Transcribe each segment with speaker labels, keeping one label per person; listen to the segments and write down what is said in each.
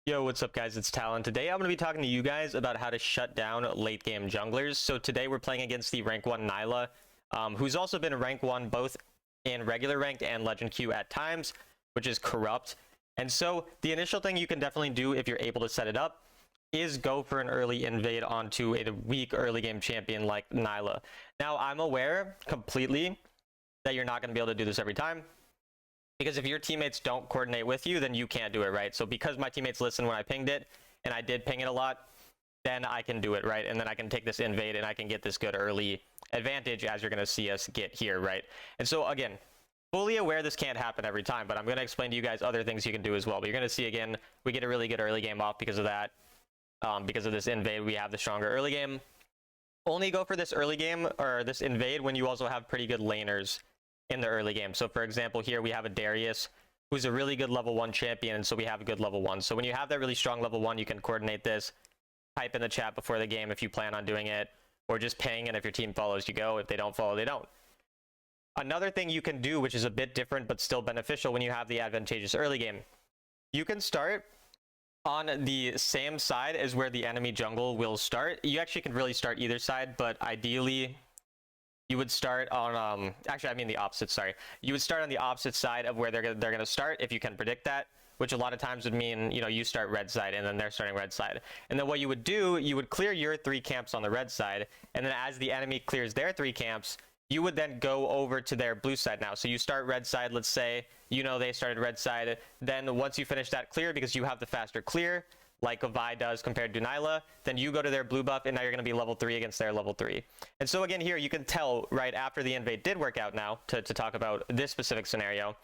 Speaker 1: Yo, what's up guys, it's Talon. Today I'm going to be talking to you guys about how to shut down late game junglers. So today we're playing against the rank 1 Nyla, who's also been rank 1 both in regular ranked and legend queue at times, which is corrupt. And so the initial thing you can definitely do if you're able to set it up is go for an early invade onto a weak early game champion like Nyla. Now I'm aware completely that you're not going to be able to do this every time, because if your teammates don't coordinate with you, then you can't do it, right? So because my teammates listened when I pinged it, and I did ping it a lot, then I can do it, right? And then I can take this invade and I can get this good early advantage, as you're going to see us get here, right? And so again, fully aware this can't happen every time, but I'm going to explain to you guys other things you can do as well. But you're going to see, again, we get a really good early game off because of that. Because of this invade, we have the stronger early game. Only go for this early game, or this invade, when you also have pretty good laners in the early game. So for example, here we have a Darius who's a really good level 1 champion, and so we have a good level 1. So when you have that really strong level 1, you can coordinate this, type in the chat before the game if you plan on doing it, or just ping, and if your team follows, you go. If they don't follow, they don't. Another thing you can do, which is a bit different but still beneficial when you have the advantageous early game, you can start on the same side as where the enemy jungle will start. You actually can really start either side, but ideally you would start on actually I mean the opposite, sorry. You would start on the opposite side of where they're gonna start, if you can predict that, which a lot of times would mean, you know, you start red side and then they're starting red side. And then what you would do, you would clear your 3 camps on the red side, and then as the enemy clears their 3 camps, you would then go over to their blue side now. So you start red side, let's say, you know, they started red side. Then once you finish that clear, because you have the faster clear, like a Vi does compared to Nyla, then you go to their blue buff, and now you're going to be level 3 against their level 3. And so again, here you can tell right after the invade did work out now, to talk about this specific scenario,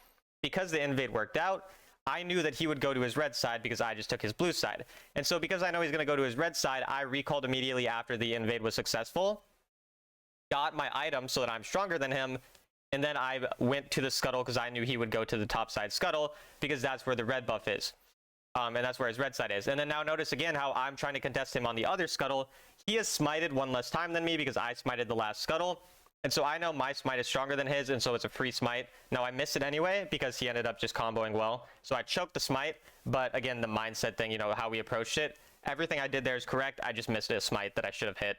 Speaker 1: because the invade worked out, I knew that he would go to his red side because I just took his blue side. And so because I know he's going to go to his red side, I recalled immediately after the invade was successful, got my item so that I'm stronger than him, and then I went to the scuttle because I knew he would go to the top side scuttle because that's where the red buff is. And that's where his red side is. And then now notice again how I'm trying to contest him on the other scuttle. He has smited 1 less time than me because I smited the last scuttle. And so I know my smite is stronger than his, and so it's a free smite. Now I missed it anyway because he ended up just comboing well. So I choked the smite, but again, the mindset thing, you know, how we approached it, everything I did there is correct. I just missed a smite that I should have hit.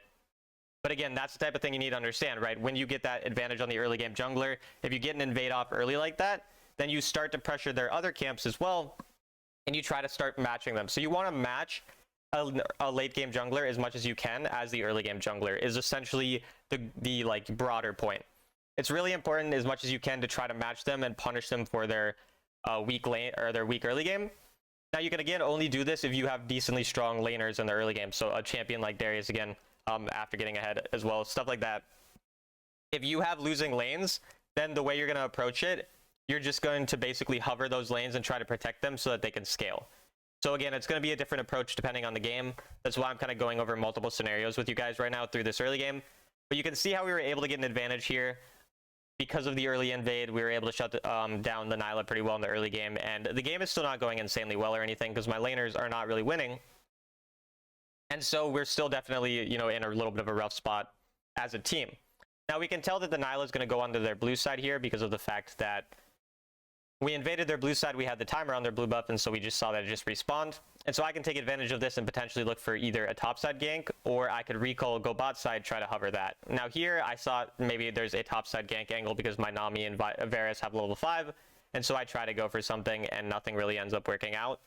Speaker 1: But again, that's the type of thing you need to understand, right? When you get that advantage on the early game jungler, if you get an invade off early like that, then you start to pressure their other camps as well, and you try to start matching them. So you want to match a late game jungler as much as you can as the early game jungler is essentially the like broader point. It's really important as much as you can to try to match them and punish them for their weak lane or their weak early game. Now you can again only do this if you have decently strong laners in the early game. So a champion like Darius again, after getting ahead as well, stuff like that. If you have losing lanes, then the way you're going to approach it, you're just going to basically hover those lanes and try to protect them so that they can scale. So again, it's going to be a different approach depending on the game. That's why I'm kind of going over multiple scenarios with you guys right now through this early game. But you can see how we were able to get an advantage here. Because of the early invade, we were able to shut down the Nyla pretty well in the early game. And the game is still not going insanely well or anything because my laners are not really winning. And so we're still definitely, you know, in a little bit of a rough spot as a team. Now we can tell that the Nyla is going to go onto their blue side here because of the fact that we invaded their blue side, we had the timer on their blue buff, and so we just saw that it just respawned. And so I can take advantage of this and potentially look for either a top side gank, or I could recall, go bot side, try to hover that. Now here, I saw maybe there's a top side gank angle because my Nami and Varus have level 5, and so I try to go for something, and nothing really ends up working out.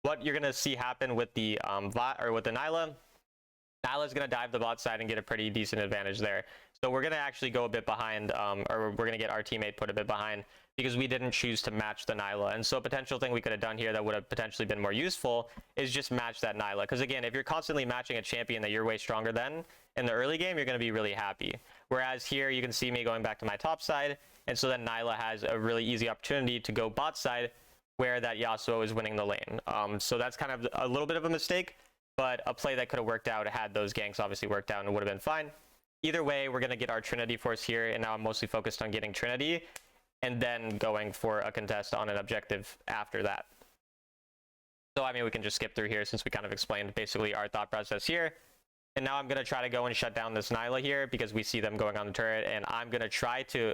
Speaker 1: What you're going to see happen with the Nyla is going to dive the bot side and get a pretty decent advantage there. So we're going to actually go a bit behind, or we're going to get our teammate put a bit behind because we didn't choose to match the Nyla. And so a potential thing we could have done here that would have potentially been more useful is just match that Nyla. Because again, if you're constantly matching a champion that you're way stronger than in the early game, you're going to be really happy. Whereas here you can see me going back to my top side. And so then Nyla has a really easy opportunity to go bot side where that Yasuo is winning the lane. So that's kind of a little bit of a mistake, but a play that could have worked out had those ganks obviously worked out and would have been fine. Either way, we're going to get our Trinity Force here, and now I'm mostly focused on getting Trinity and then going for a contest on an objective after that. So I mean, we can just skip through here since we kind of explained basically our thought process here. And now I'm going to try to go and shut down this Nyla here because we see them going on the turret, and I'm going to try to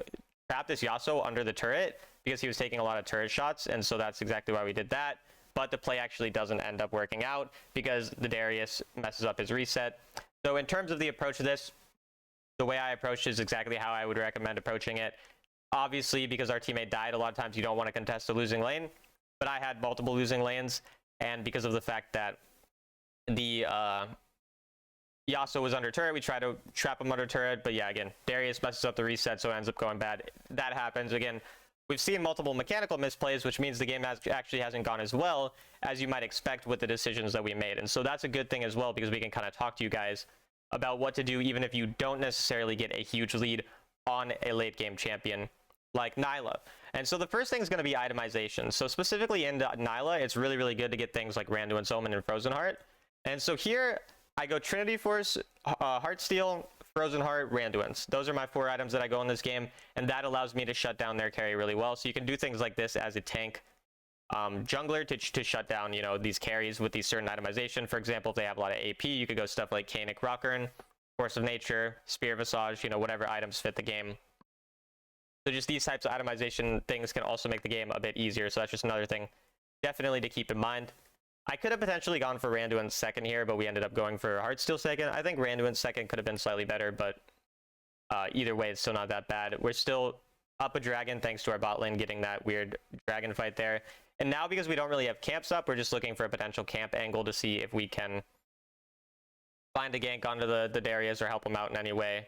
Speaker 1: trap this Yasuo under the turret because he was taking a lot of turret shots, and so that's exactly why we did that. but the play actually doesn't end up working out because the Darius messes up his reset. So in terms of the approach to this, the way I approached is exactly how I would recommend approaching it. Obviously, because our teammate died, a lot of times you don't want to contest a losing lane, but I had multiple losing lanes, and because of the fact that the Yasuo was under turret, we try to trap him under turret, but yeah, again, Darius messes up the reset, so it ends up going bad. That happens. Again, we've seen multiple mechanical misplays, which means the game actually hasn't gone as well as you might expect with the decisions that we made. And so that's a good thing as well, because we can kind of talk to you guys about what to do even if you don't necessarily get a huge lead on a late game champion like Nyla. And so the first thing is going to be itemization. So specifically in Nyla, it's really, really good to get things like Randuin's Omen and Frozen Heart. And so here I go Trinity Force, Heartsteel, Frozen Heart, Randuin's. Those are my 4 items that I go in this game, and that allows me to shut down their carry really well. So you can do things like this as a tank jungler to shut down, you know, these carries with these certain itemization. For example, if they have a lot of AP, you could go stuff like Kaenic Rockern, Force of Nature, Spear Visage, you know, whatever items fit the game. So just these types of itemization things can also make the game a bit easier. So that's just another thing definitely to keep in mind. I could have potentially gone for Randuin's second here, but we ended up going for Heartsteel second. I think Randuin's second could have been slightly better, but either way, it's still not that bad. We're still up a dragon thanks to our bot lane getting that weird dragon fight there. And now because we don't really have camps up, we're just looking for a potential camp angle to see if we can find a gank onto the Darius or help him out in any way.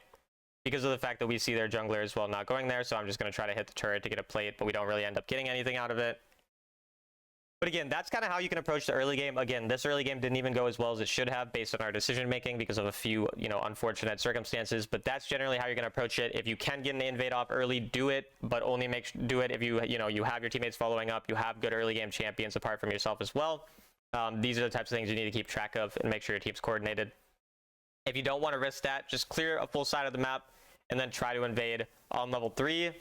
Speaker 1: Because of the fact that we see their jungler as well not going there, so I'm just going to try to hit the turret to get a plate, but we don't really end up getting anything out of it. But again, that's kind of how you can approach the early game. Again, this early game didn't even go as well as it should have based on our decision making because of a few, you know, unfortunate circumstances. But that's generally how you're going to approach it. If you can get an invade off early, do it, but only do it if you have your teammates following up, you have good early game champions apart from yourself as well. These are the types of things you need to keep track of and make sure your team's coordinated. If you don't want to risk that, just clear a full side of the map and then try to invade on level 3.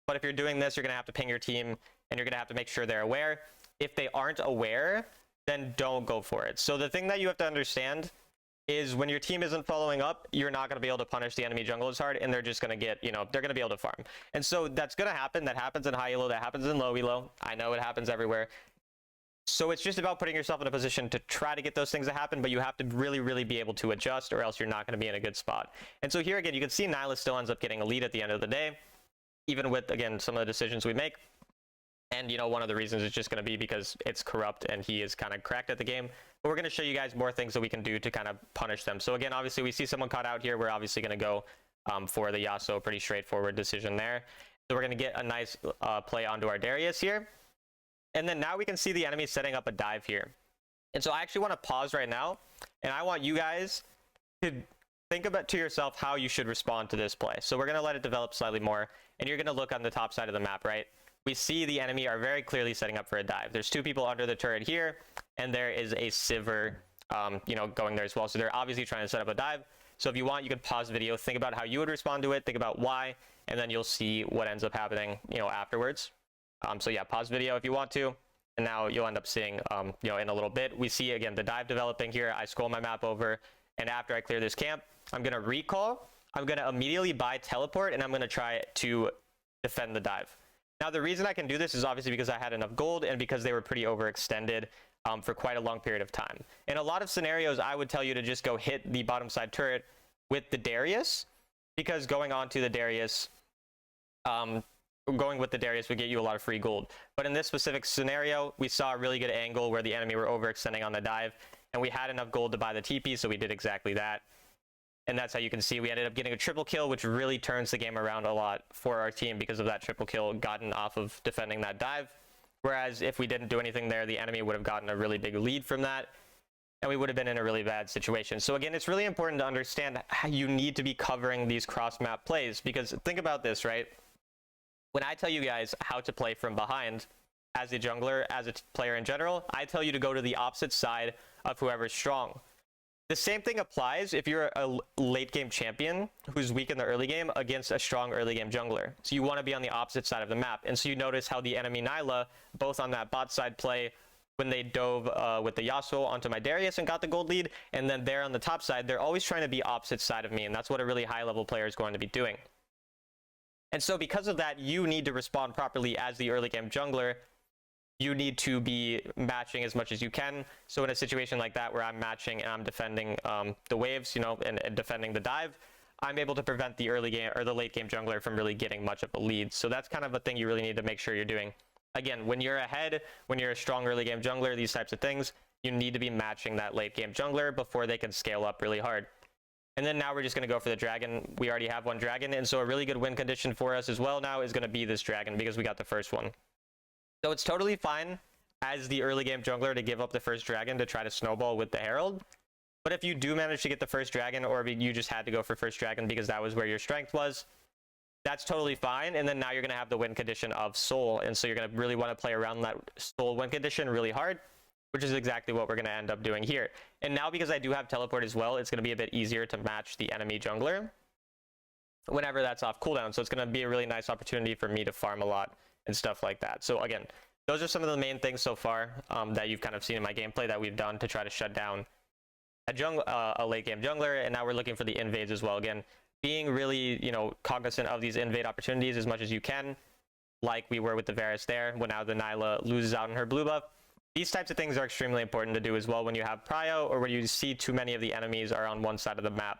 Speaker 1: But if you're doing this, you're going to have to ping your team and you're going to have to make sure they're aware. If they aren't aware, then don't go for it. So the thing that you have to understand is when your team isn't following up, you're not going to be able to punish the enemy jungle as hard, and they're just going to get, you know, they're going to be able to farm. And so that's going to happen. That happens in high elo, that happens in low elo. I know it happens everywhere. So it's just about putting yourself in a position to try to get those things to happen, but you have to really, really be able to adjust, or else you're not going to be in a good spot. And so here again, you can see Nyla still ends up getting a lead at the end of the day, even with, again, some of the decisions we make. And, you know, one of the reasons is just going to be because it's corrupt and he is kind of cracked at the game. But we're going to show you guys more things that we can do to kind of punish them. So again, obviously, we see someone caught out here. We're obviously going to go for the Yasuo. Pretty straightforward decision there. So we're going to get a nice play onto our Darius here. And then now we can see the enemy setting up a dive here. And so I actually want to pause right now. And I want you guys to think about to yourself how you should respond to this play. So we're going to let it develop slightly more. And you're going to look on the top side of the map, right? We see the enemy are very clearly setting up for a dive. There's 2 people under the turret here, and there is a Sivir, you know, going there as well. So they're obviously trying to set up a dive. So if you want, you could pause the video, think about how you would respond to it, think about why, and then you'll see what ends up happening, you know, afterwards. So yeah, pause video if you want to, and now you'll end up seeing, you know, in a little bit, we see again the dive developing here. I scroll my map over, and after I clear this camp, I'm gonna recall. I'm gonna immediately buy teleport, and I'm gonna try to defend the dive. Now, the reason I can do this is obviously because I had enough gold and because they were pretty overextended for quite a long period of time. In a lot of scenarios, I would tell you to just go hit the bottom side turret with the Darius, because going on to the Darius, going with the Darius would get you a lot of free gold. But in this specific scenario, we saw a really good angle where the enemy were overextending on the dive, and we had enough gold to buy the TP, so we did exactly that. And that's how you can see we ended up getting a triple kill, which really turns the game around a lot for our team because of that triple kill gotten off of defending that dive. Whereas if we didn't do anything there, the enemy would have gotten a really big lead from that, and we would have been in a really bad situation. So again, it's really important to understand how you need to be covering these cross-map plays, because think about this, right? When I tell you guys how to play from behind as a jungler, as a player in general, I tell you to go to the opposite side of whoever's strong. The same thing applies if you're a late game champion who's weak in the early game against a strong early game jungler. So you want to be on the opposite side of the map. And so you notice how the enemy Nyla, both on that bot side play, when they dove with the Yasuo onto my Darius and got the gold lead, and then there on the top side, they're always trying to be opposite side of me. And that's what a really high level player is going to be doing. And so because of that, you need to respond properly as the early game jungler you need to be matching as much as you can. So in a situation like that where I'm matching and I'm defending the waves, you know, and defending the dive, I'm able to prevent the early game or the late game jungler from really getting much of a lead. So that's kind of a thing you really need to make sure you're doing. Again, when you're ahead, when you're a strong early game jungler, these types of things, you need to be matching that late game jungler before they can scale up really hard. And then now we're just going to go for the dragon. We already have one dragon, and so a really good win condition for us as well now is going to be this dragon because we got the first one. So it's totally fine as the early game jungler to give up the first dragon to try to snowball with the herald. But if you do manage to get the first dragon, or you just had to go for first dragon because that was where your strength was, that's totally fine. And then now you're going to have the win condition of soul, and so you're going to really want to play around that soul win condition really hard, which is exactly what we're going to end up doing here. And now because I do have teleport as well, it's going to be a bit easier to match the enemy jungler whenever that's off cooldown. So it's going to be a really nice opportunity for me to farm a lot and stuff like that. So again, those are some of the main things so far that you've kind of seen in my gameplay that we've done to try to shut down a late game jungler. And now we're looking for the invades as well. Again, being really, you know, cognizant of these invade opportunities as much as you can, like we were with the Varus there, when now the Nyla loses out on her blue buff. These types of things are extremely important to do as well when you have prio or when you see too many of the enemies are on one side of the map.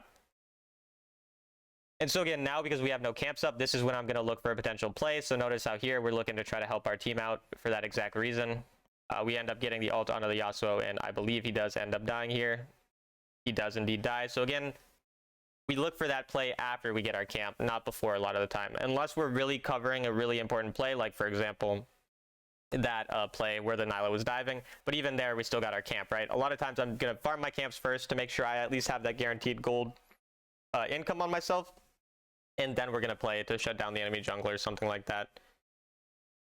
Speaker 1: And so again, now because we have no camps up, this is when I'm going to look for a potential play. So notice how here we're looking to try to help our team out for that exact reason. We end up getting the ult onto the Yasuo, and I believe he does end up dying here. He does indeed die. So again, we look for that play after we get our camp, not before a lot of the time. Unless we're really covering a really important play, like for example, that play where the Nyla was diving. But even there, we still got our camp, right? A lot of times I'm going to farm my camps first to make sure I at least have that guaranteed gold income on myself. And then we're going to play to shut down the enemy jungler or something like that.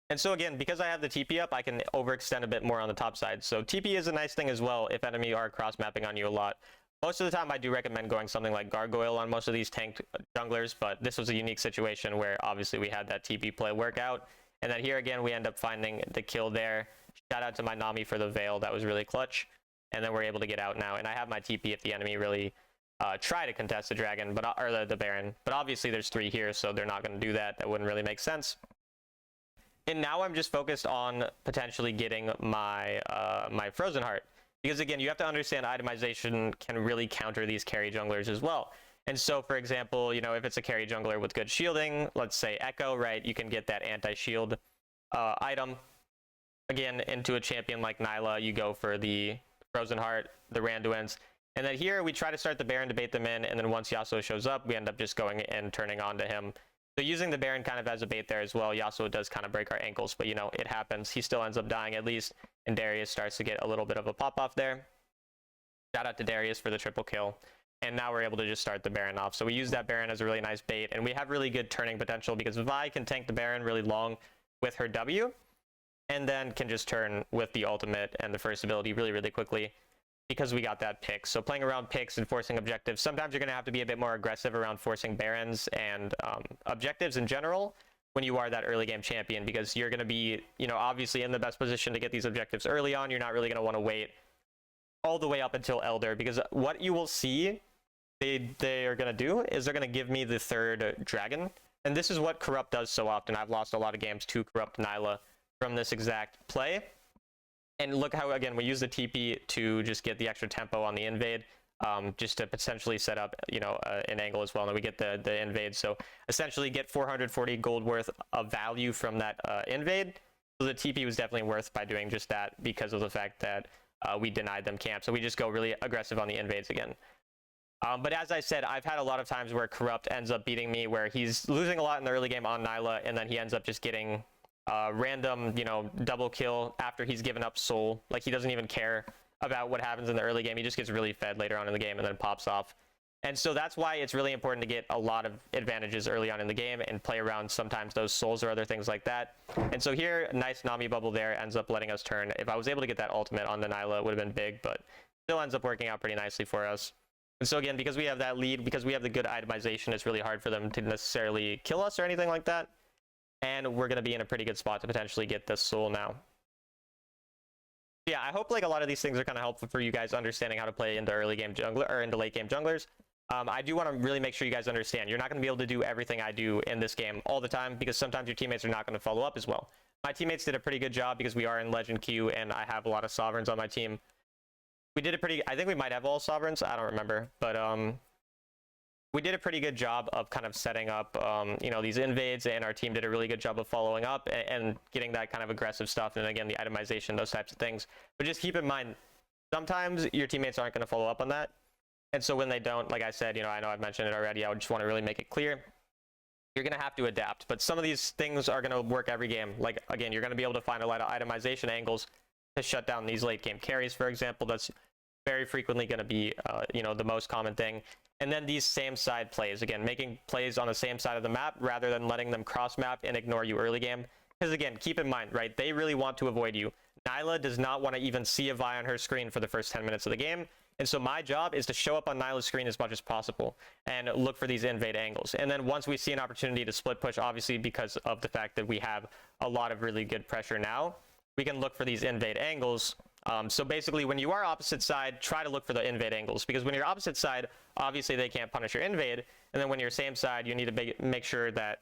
Speaker 1: And so again, because I have the TP up, I can overextend a bit more on the top side. So TP is a nice thing as well if enemy are cross-mapping on you a lot. Most of the time, I do recommend going something like Gargoyle on most of these tanked junglers, but this was a unique situation where obviously we had that TP play work out. And then here again, we end up finding the kill there. Shout out to my Nami for the Veil. That was really clutch. And then we're able to get out now. And I have my TP if the enemy really try to contest the dragon, or the Baron. But obviously there's 3 here, so they're not going to do that. That wouldn't really make sense. And now I'm just focused on potentially getting my my Frozen Heart. Because again, you have to understand itemization can really counter these carry junglers as well. And so, for example, you know, if it's a carry jungler with good shielding, let's say Echo, right, you can get that anti-shield item. Again, into a champion like Nyla, you go for the Frozen Heart, the Randuin's. And then here, we try to start the Baron to bait them in, and then once Yasuo shows up, we end up just going and turning on to him. So using the Baron kind of as a bait there as well, Yasuo does kind of break our ankles, but you know, it happens. He still ends up dying at least, and Darius starts to get a little bit of a pop-off there. Shout out to Darius for the triple kill. And now we're able to just start the Baron off. So we use that Baron as a really nice bait, and we have really good turning potential because Vi can tank the Baron really long with her W, and then can just turn with the ultimate and the first ability really, really quickly because we got that pick. So playing around picks and forcing objectives, sometimes you're going to have to be a bit more aggressive around forcing Barons and objectives in general when you are that early game champion, because you're going to be, you know, obviously in the best position to get these objectives early on. You're not really going to want to wait all the way up until Elder, because what you will see they are going to do is they're going to give me the 3rd dragon. And this is what Corrupt does so often. I've lost a lot of games to Corrupt Nyla from this exact play. And look how, again, we use the TP to just get the extra tempo on the invade, just to potentially set up, you know, an angle as well. And we get the invade. So essentially get 440 gold worth of value from that invade. So the TP was definitely worth by doing just that because of the fact that we denied them camp. So we just go really aggressive on the invades again. But as I said, I've had a lot of times where Corrupt ends up beating me, where he's losing a lot in the early game on Nyla, and then he ends up just getting random, you know, double kill after he's given up soul. Like, he doesn't even care about what happens in the early game. He just gets really fed later on in the game and then pops off. And so that's why it's really important to get a lot of advantages early on in the game and play around sometimes those souls or other things like that. And so here, nice Nami bubble there ends up letting us turn. If I was able to get that ultimate on the Nyla, it would have been big, but still ends up working out pretty nicely for us. And so again, because we have that lead, because we have the good itemization, it's really hard for them to necessarily kill us or anything like that. And we're going to be in a pretty good spot to potentially get this soul now. Yeah, I hope like a lot of these things are kind of helpful for you guys understanding how to play into early game jungler or into late game junglers. I do want to really make sure you guys understand you're not going to be able to do everything I do in this game all the time, because sometimes your teammates are not going to follow up as well. my teammates did a pretty good job because we are in Legend Q and I have a lot of sovereigns on my team. We did a pretty, I think we might have all sovereigns, I don't remember, but we did a pretty good job of kind of setting up, you know, these invades, and our team did a really good job of following up and getting that kind of aggressive stuff, and again, the itemization, those types of things. But just keep in mind, sometimes your teammates aren't going to follow up on that, and so when they don't, like I said, you know, I know I've mentioned it already, I would just want to really make it clear, you're going to have to adapt. But some of these things are going to work every game. Like, again, you're going to be able to find a lot of itemization angles to shut down these late game carries, for example. That's very frequently going to be, you know, the most common thing. And then these same side plays, again, making plays on the same side of the map rather than letting them cross map and ignore you early game. Because again, keep in mind, right, they really want to avoid you. Nyla does not want to even see a Vi on her screen for the first 10 minutes of the game. And so my job is to show up on Nyla's screen as much as possible and look for these invade angles. And then once we see an opportunity to split push, obviously because of the fact that we have a lot of really good pressure now, we can look for these invade angles. So basically, when you are opposite side, try to look for the invade angles, because when you're opposite side, obviously they can't punish your invade. And then when you're same side, you need to make sure that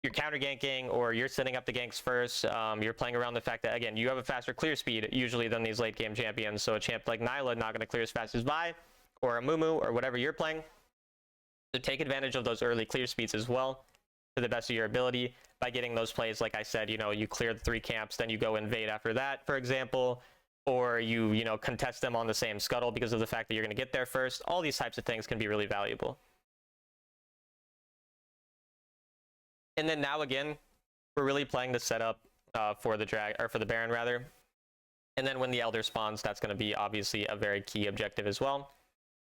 Speaker 1: you're counter ganking or you're setting up the ganks first. You're playing around the fact that, again, you have a faster clear speed usually than these late game champions. So a champ like Nyla not going to clear as fast as Vi or a Mumu or whatever you're playing. So take advantage of those early clear speeds as well to the best of your ability by getting those plays. Like I said, you know, you clear the 3 camps, then you go invade after that, for example. Or you know, contest them on the same scuttle because of the fact that you're going to get there first. All these types of things can be really valuable. And then now again, we're really playing the setup for the Baron rather. And then when the Elder spawns, that's going to be obviously a very key objective as well.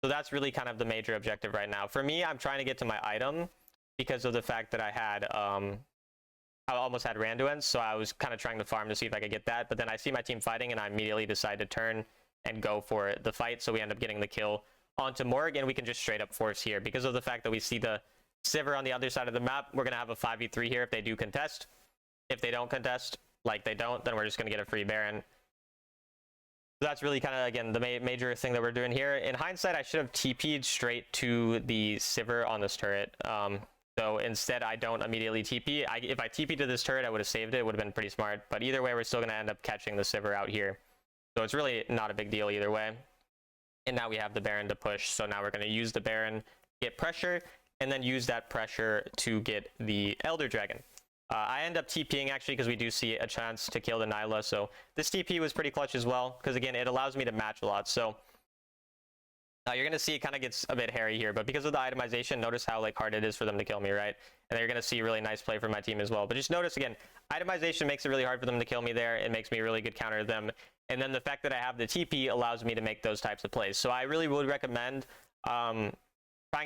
Speaker 1: So that's really kind of the major objective right now. For me, I'm trying to get to my item because of the fact that I had I almost had Randuin, so I was kind of trying to farm to see if I could get that, but then I see my team fighting and I immediately decide to turn and go for the fight, so we end up getting the kill onto Morg, and we can just straight up force here. Because of the fact that we see the Sivir on the other side of the map, we're going to have a 5v3 here if they do contest. If they don't contest, like they don't, then we're just going to get a free Baron. So that's really kind of, again, the major thing that we're doing here. In hindsight, I should have TP'd straight to the Sivir on this turret. So instead, I don't immediately TP. If I TP to this turret, I would have saved it. It would have been pretty smart. But either way, we're still going to end up catching the Sivir out here. So it's really not a big deal either way. And now we have the Baron to push. So now we're going to use the Baron, get pressure, and then use that pressure to get the Elder Dragon. I end up TPing actually because we do see a chance to kill the Nyla. So this TP was pretty clutch as well because, again, it allows me to match a lot. So you're going to see it kind of gets a bit hairy here, but because of the itemization, notice how like hard it is for them to kill me, right? And then you're going to see really nice play from my team as well. But just notice, again, itemization makes it really hard for them to kill me there. It makes me really good counter to them. And then the fact that I have the TP allows me to make those types of plays. So I really would recommend trying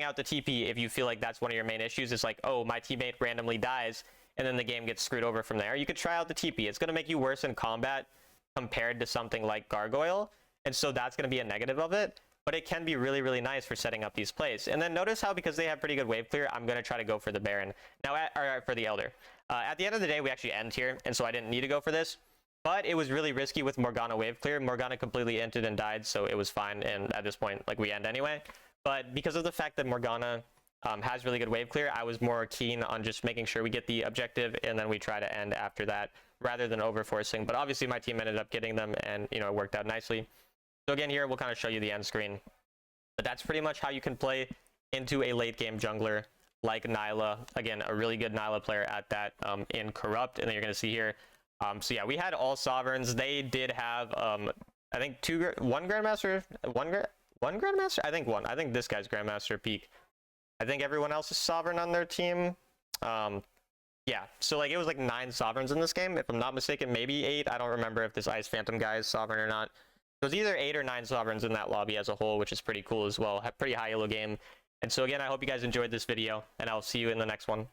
Speaker 1: out the TP if you feel like that's one of your main issues. It's like, oh, my teammate randomly dies, and then the game gets screwed over from there. You could try out the TP. It's going to make you worse in combat compared to something like Gargoyle. And so that's going to be a negative of it. But it can be really, really nice for setting up these plays. And then notice how, because they have pretty good wave clear, I'm going to try to go for the Baron. Now, or for the Elder. At the end of the day, we actually end here, and so I didn't need to go for this. But it was really risky with Morgana wave clear. Morgana completely inted and died, so it was fine. And at this point, like, we end anyway. But because of the fact that Morgana has really good wave clear, I was more keen on just making sure we get the objective, and then we try to end after that, rather than overforcing. But obviously, my team ended up getting them, and, you know, it worked out nicely. So again, here we'll kind of show you the end screen. But that's pretty much how you can play into a late game jungler like Nyla. Again, a really good Nyla player at that in Corrupt. And then you're going to see here. So yeah, we had all sovereigns. They did have, I think, one Grandmaster. I think one. I think this guy's Grandmaster peak. I think everyone else is sovereign on their team. Yeah, so like it was like 9 sovereigns in this game, if I'm not mistaken, maybe 8. I don't remember if this Ice Phantom guy is sovereign or not. It was either 8 or 9 sovereigns in that lobby as a whole, which is pretty cool as well. Pretty high elo game. And so again, I hope you guys enjoyed this video, and I'll see you in the next one.